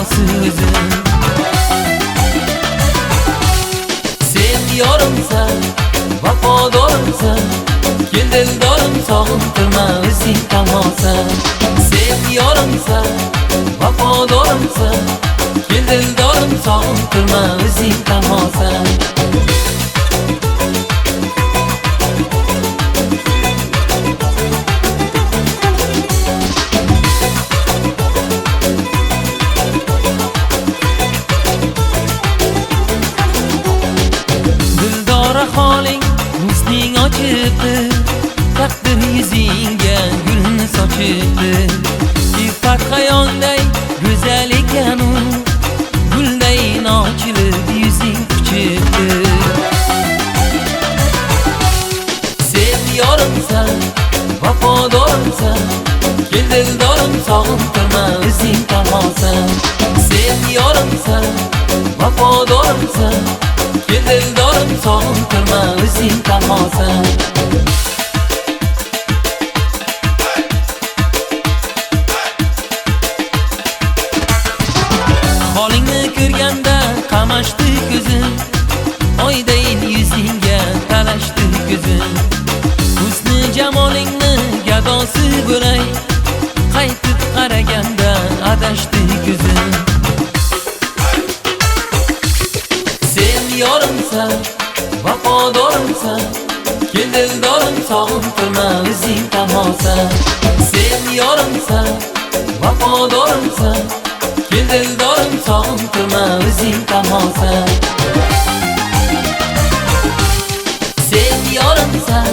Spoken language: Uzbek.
tamosi o'zim. Sen yorimsan, vafodorsan, kel dildorim sog'intirma o'zing tamosan. Sen yorimsan, vafodorsan, kel dildorim sog'intirma o'zing tamosan. Holing musning ochibdi, taqdir yuzingga gulni sochibdi. Sifat hayonday go'zal ekan u, gulday ochilib yuzing quchibdi. Sen yorimsan, vafodorsan, kel dildorim sog'intirma o'zing tamosan. Sen yorimsan, vafodorsan, kel dildorim sog'intirma o'zing tamosan. Holingni ko'rganda qamashdi ko'zim, oydayin yuzingga talashdi ko'zim. Husni jamolingni gadosi bo'lay, qaytib qaraganda adashdi ko'zim. Sen yorimsan, vafodorsan, kel dildorim sog'intirma o'zing tamosan. Sen yorimsan, vafodorsan, kel dildorim sog'intirma o'zing tamosan. Sen yorimsan,